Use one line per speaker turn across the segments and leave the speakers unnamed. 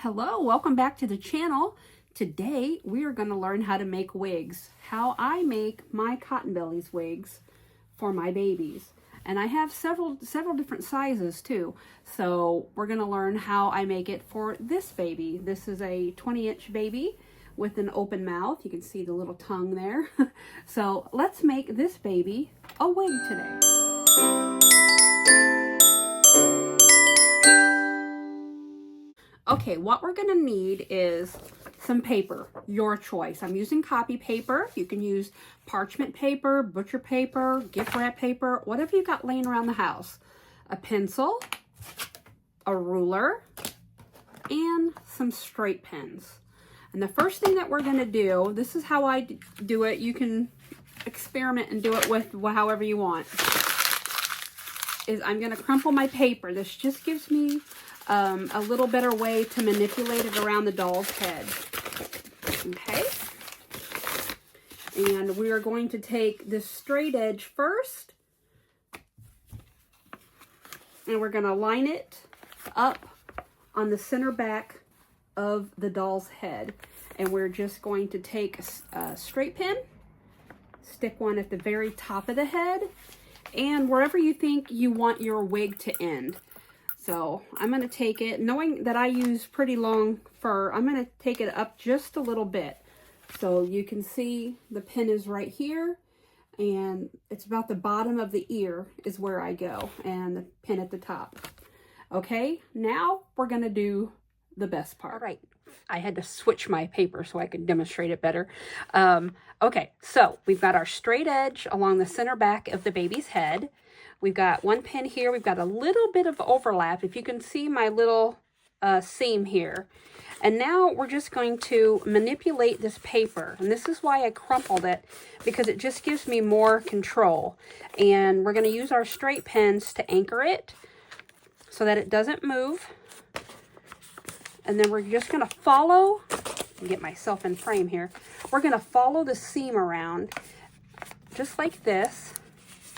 Hello, welcome back to the channel. Today we are going to learn how to make wigs, how I make my Kotten Bellies wigs for my babies. And I have several different sizes too. So we're going to learn how I make it for this baby. This is a 20-inch baby with an open mouth. You can see the little tongue there. So let's make this baby a wig today. Okay, what we're going to need is some paper, your choice. I'm using copy paper. You can use parchment paper, butcher paper, gift wrap paper, whatever you got laying around the house. A pencil, a ruler, and some straight pins. And the first thing that we're going to do, this is how I do it. You can experiment and do it with however you want. Is I'm going to crumple my paper. This just gives me a little better way to manipulate it around the doll's head. Okay. And we are going to take this straight edge first. And we're going to line it up on the center back of the doll's head. And we're just going to take a straight pin, stick one at the very top of the head, and wherever you think you want your wig to end. So I'm going to take it, knowing that I use pretty long fur, I'm going to take it up just a little bit. So you can see the pin is right here, and it's about the bottom of the ear is where I go, and the pin at the top. Okay, now we're going to do the best part. All right, I had to switch my paper so I could demonstrate it better. Okay, so we've got our straight edge along the center back of the baby's head. We've got one pin here. We've got a little bit of overlap. If you can see my little seam here. And now we're just going to manipulate this paper. And this is why I crumpled it, because it just gives me more control. And we're going to use our straight pins to anchor it so that it doesn't move. And then we're just going to follow, get myself in frame here. We're going to follow the seam around just like this.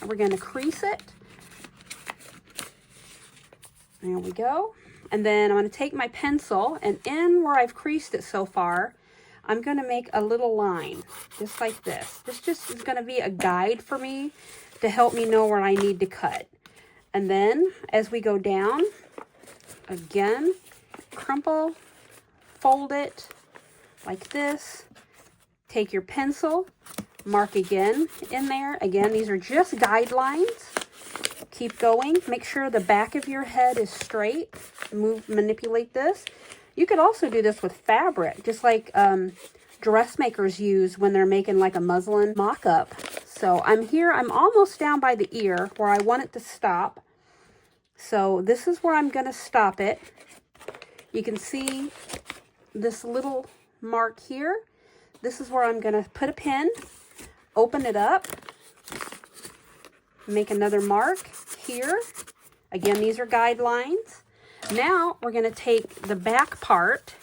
And we're going to crease it. There we go. And then I'm going to take my pencil, and in where I've creased it so far, I'm going to make a little line, just like this. This just is going to be a guide for me to help me know where I need to cut. And then as we go down, again, crumple, fold it like this. Take your pencil, mark again in there. Again, these are just guidelines. Keep going. Make sure the back of your head is straight. Manipulate this. You could also do this with fabric, just like dressmakers use when they're making like a muslin mock-up. So I'm here. I'm almost down by the ear where I want it to stop. So this is where I'm going to stop it. You can see this little mark here. This is where I'm going to put a pin, open it up, make another mark here. Again, these are guidelines. Now we're going to take the back part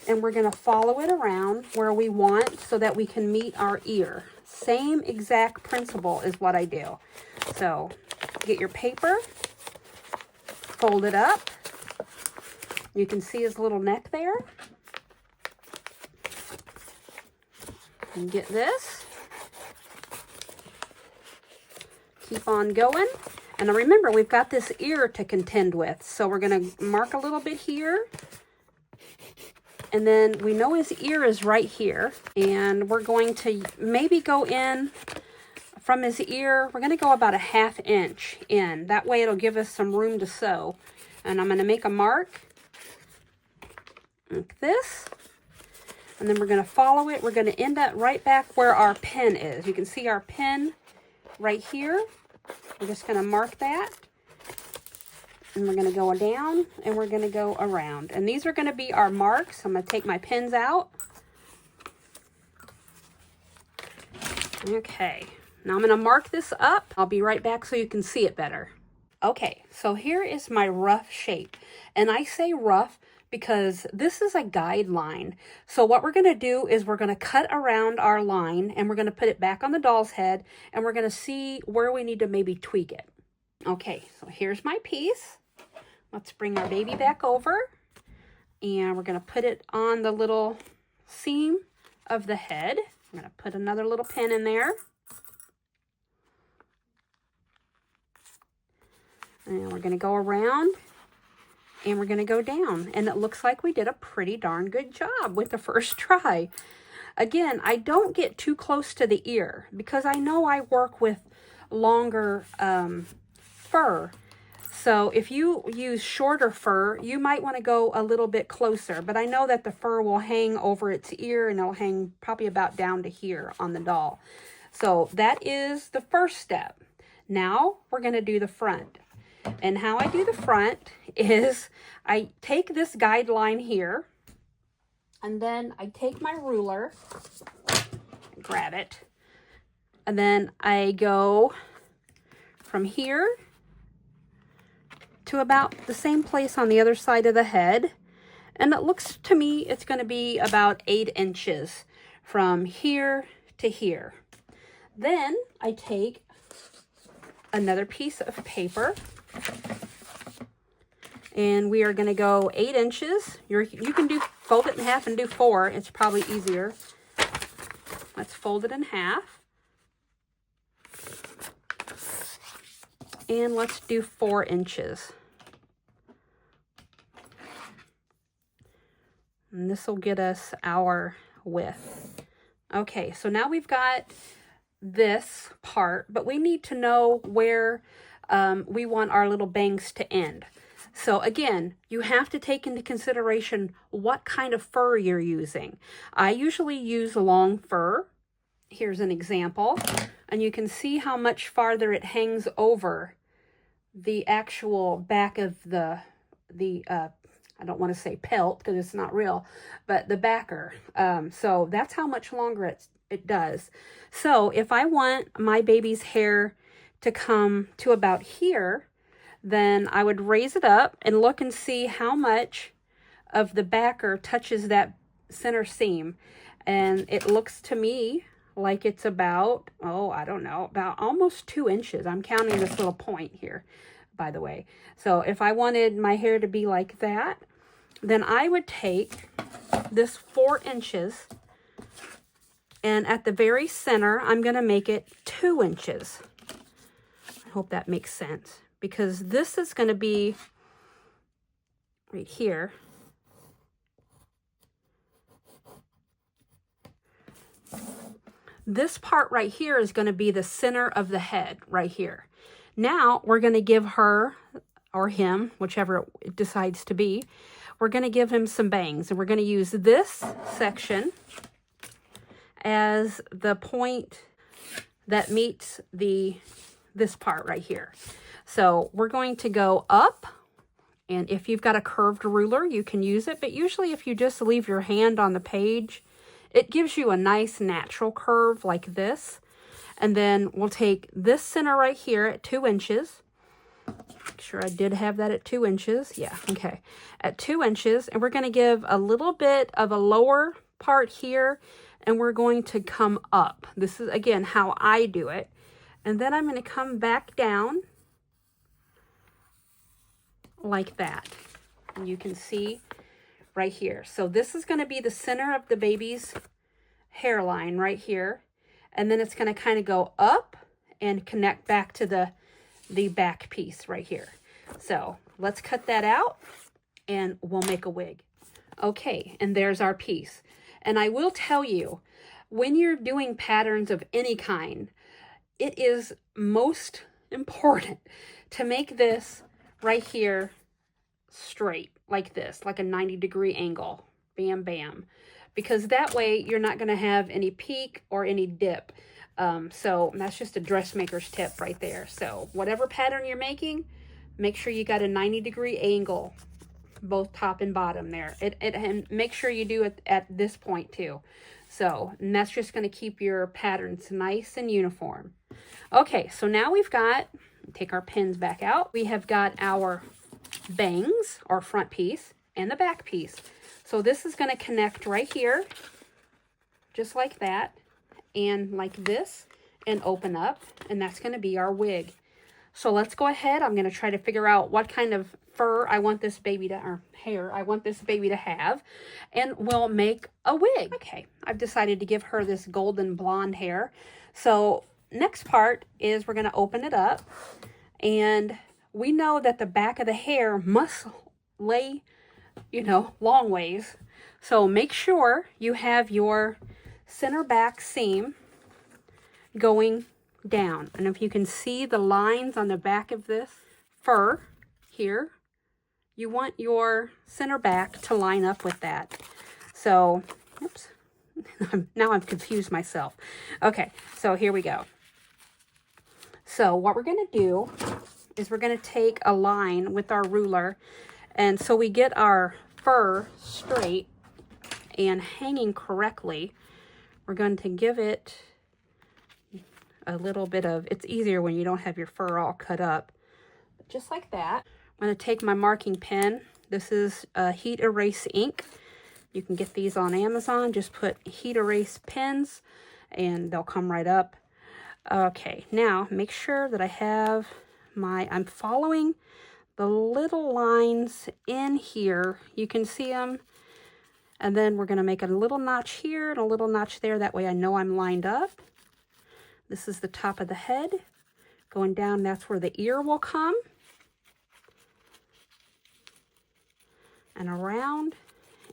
and we're going to follow it around where we want so that we can meet our ear. Same exact principle is what I do. So get your paper, fold it up. You can see his little neck there. And get this. Keep on going. And now remember, we've got this ear to contend with. So we're going to mark a little bit here. And then we know his ear is right here. And we're going to maybe go in from his ear. We're going to go about a 1/2 inch in. That way it'll give us some room to sew. And I'm going to make a mark like this. And then we're going to follow it. We're going to end up right back where our pin is. You can see our pin right here. We're just going to mark that. And we're going to go down and we're going to go around. And these are going to be our marks. I'm going to take my pins out. Okay. Now I'm going to mark this up. I'll be right back so you can see it better. Okay. So here is my rough shape. And I say rough because this is a guideline. So what we're going to do is we're going to cut around our line and we're going to put it back on the doll's head and we're going to see where we need to maybe tweak it. Okay, so here's my piece. Let's bring our baby back over. And we're going to put it on the little seam of the head. I'm going to put another little pin in there. And we're going to go around and we're going to go down. And it looks like we did a pretty darn good job with the first try. Again, I don't get too close to the ear because I know I work with longer fur. So if you use shorter fur, you might want to go a little bit closer. But I know that the fur will hang over its ear and it'll hang probably about down to here on the doll. So that is the first step. Now we're going to do the front. And how I do the front is I take this guideline here, and then I take my ruler, grab it, and then I go from here to about the same place on the other side of the head. And it looks to me it's going to be about 8 inches from here to here. Then I take another piece of paper, and we are going to go 8 inches. You can fold it in half and do 4. It's probably easier. Let's fold it in half. And let's do 4 inches. And this will get us our width. Okay, so now we've got this part, but we need to know where we want our little bangs to end. So again, you have to take into consideration what kind of fur you're using. I usually use long fur. Here's an example, and you can see how much farther it hangs over the actual back of the I don't want to say pelt because it's not real, but the backer. So that's how much longer it does. So if I want my baby's hair to come to about here, then I would raise it up and look and see how much of the backer touches that center seam. And it looks to me like it's about, I don't know, about almost 2 inches. I'm counting this little point here, by the way. So if I wanted my hair to be like that, then I would take this 4 inches, and at the very center, I'm going to make it 2 inches. I hope that makes sense, because this is going to be right here. This part right here is going to be the center of the head right here. Now we're going to give her, or him, whichever it decides to be, we're going to give him some bangs. And we're going to use this section as the point that meets this part right here. So we're going to go up, and if you've got a curved ruler, you can use it. But usually if you just leave your hand on the page, it gives you a nice natural curve like this. And then we'll take this center right here at 2 inches. Make sure I did have that at 2 inches. Yeah, okay. At 2 inches, and we're going to give a little bit of a lower part here, and we're going to come up. This is, again, how I do it. And then I'm going to come back down like that. And you can see right here. So this is going to be the center of the baby's hairline right here. And then it's going to kind of go up and connect back to the back piece right here. So let's cut that out and we'll make a wig. Okay, and there's our piece. And I will tell you, when you're doing patterns of any kind, it is most important to make this right here straight, like this, like a 90-degree angle. Bam, bam. Because that way you're not going to have any peak or any dip. So that's just a dressmaker's tip right there. So whatever pattern you're making, make sure you got a 90-degree angle, both top and bottom there. And make sure you do it at this point too. So, and that's just going to keep your patterns nice and uniform. Okay, so now we've got, take our pins back out. We have got our bangs, our front piece, and the back piece. So this is going to connect right here, just like that, and like this, and open up, and that's going to be our wig. So let's go ahead. I'm going to try to figure out what kind of fur I want this baby to, or hair I want this baby to have, and we'll make a wig. Okay, I've decided to give her this golden blonde hair. So next part is we're going to open it up, and we know that the back of the hair must lay, you know, long ways. So make sure you have your center back seam going down. And if you can see the lines on the back of this fur here, you want your center back to line up with that. So, oops, now I've confused myself. Okay, so here we go. So what we're going to do is we're going to take a line with our ruler, and so we get our fur straight and hanging correctly, we're going to give it a little bit of, it's easier when you don't have your fur all cut up, just like that. I'm going to take my marking pen. This is heat erase ink. You can get these on Amazon. Just put heat erase pens and they'll come right up. Okay, now make sure that I have I'm following the little lines in here. You can see them. And then we're going to make a little notch here and a little notch there. That way I know I'm lined up. This is the top of the head. Going down, that's where the ear will come. And around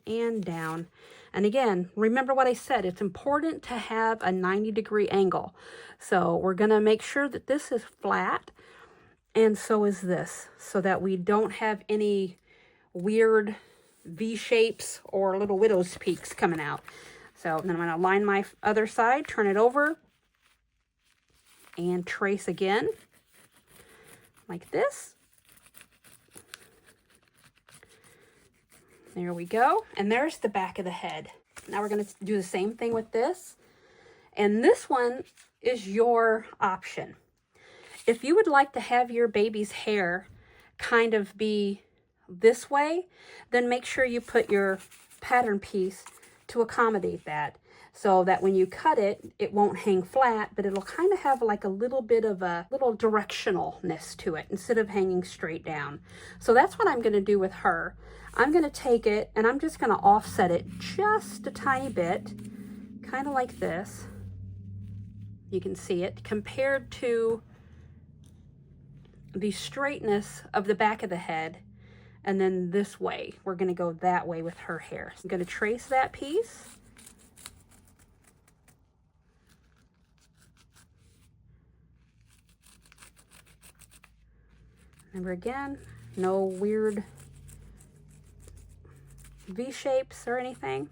and down. And again, remember what I said, it's important to have a 90-degree angle. So we're going to make sure that this is flat, and so is this, so that we don't have any weird V-shapes or little widow's peaks coming out. So then I'm going to line my other side, turn it over, and trace again, like this. There we go. And there's the back of the head. Now we're going to do the same thing with this. And this one is your option. If you would like to have your baby's hair kind of be this way, then make sure you put your pattern piece to accommodate that, so that when you cut it, it won't hang flat, but it'll kind of have like a little bit of a little directionalness to it instead of hanging straight down. So that's what I'm going to do with her. I'm going to take it and I'm just going to offset it just a tiny bit, kind of like this. You can see it compared to the straightness of the back of the head. And then this way, we're going to go that way with her hair. So I'm going to trace that piece. Remember again, no weird V-shapes or anything.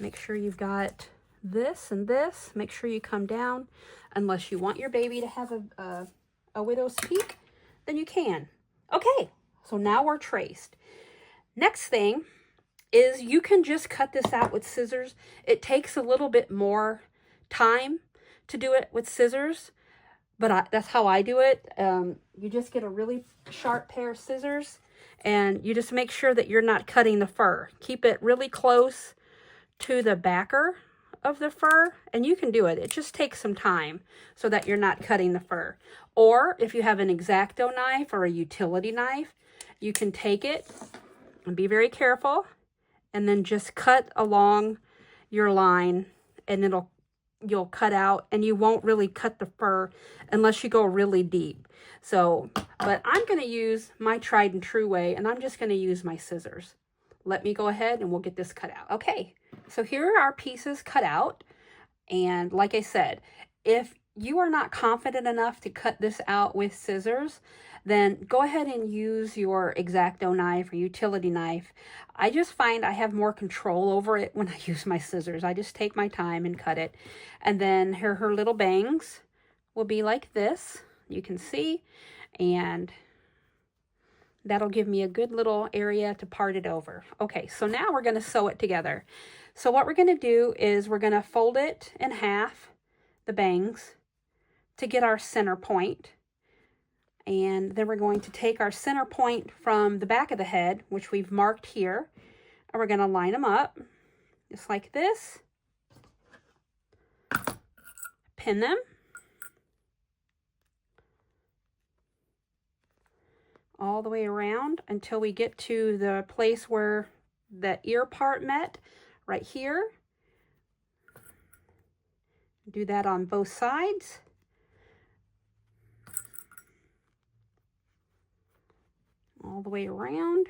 Make sure you've got this and this. Make sure you come down. Unless you want your baby to have a widow's peak, then you can. Okay. So now we're traced. Next thing is you can just cut this out with scissors. It takes a little bit more time to do it with scissors, but that's how I do it. You just get a really sharp pair of scissors and you just make sure that you're not cutting the fur. Keep it really close to the backer of the fur, and you can do it. It just takes some time so that you're not cutting the fur. Or if you have an X-Acto knife or a utility knife, you can take it and be very careful and then just cut along your line, and you'll cut out, and you won't really cut the fur unless you go really deep. So, but I'm going to use my tried and true way, and I'm just going to use my scissors. Let me go ahead and we'll get this cut out. Okay, so here are our pieces cut out. And like I said, if you are not confident enough to cut this out with scissors, then go ahead and use your X-Acto knife or utility knife. I just find I have more control over it when I use my scissors. I just take my time and cut it. And then her little bangs will be like this, you can see, and that'll give me a good little area to part it over. Okay, so now we're going to sew it together. So what we're going to do is we're going to fold it in half, the bangs, to get our center point. And then we're going to take our center point from the back of the head, which we've marked here, and we're going to line them up just like this. Pin them all the way around until we get to the place where the ear part met, right here. Do that on both sides. All the way around.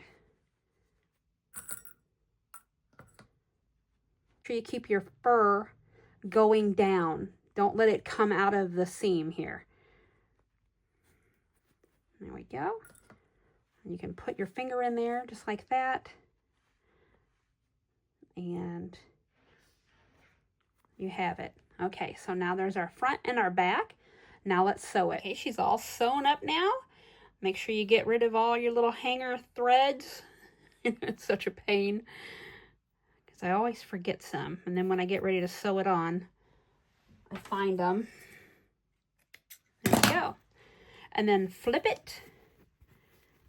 Make sure you keep your fur going down. Don't let it come out of the seam here. There we go. You can put your finger in there just like that. And you have it. Okay, so now there's our front and our back. Now let's sew it. Okay, she's all sewn up now. Make sure you get rid of all your little hanger threads. It's such a pain because I always forget some. And then when I get ready to sew it on, I find them. There you go. And then flip it.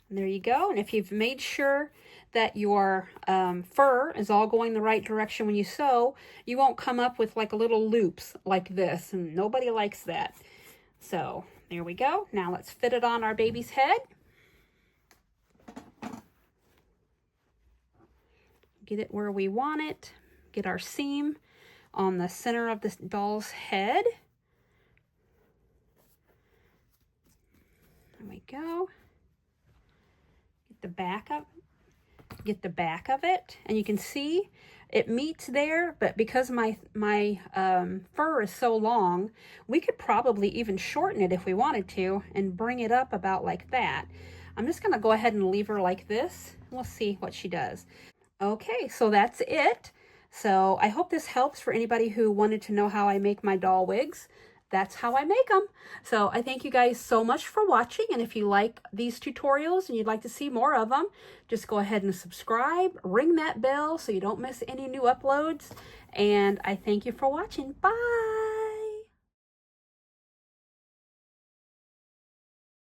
And there you go. And if you've made sure that your fur is all going the right direction when you sew, you won't come up with like little loops like this, and nobody likes that. So there we go. Now let's fit it on our baby's head. Get it where we want it. Get our seam on the center of this doll's head. There we go. Get the back of it, and you can see it meets there, but because my fur is so long, we could probably even shorten it if we wanted to and bring it up about like that. I'm just gonna go ahead and leave her like this. We'll see what she does. Okay, so that's it. So I hope this helps for anybody who wanted to know how I make my doll wigs. That's how I make them. So I thank you guys so much for watching. And if you like these tutorials and you'd like to see more of them, just go ahead and subscribe, ring that bell so you don't miss any new uploads. And I thank you for watching. Bye.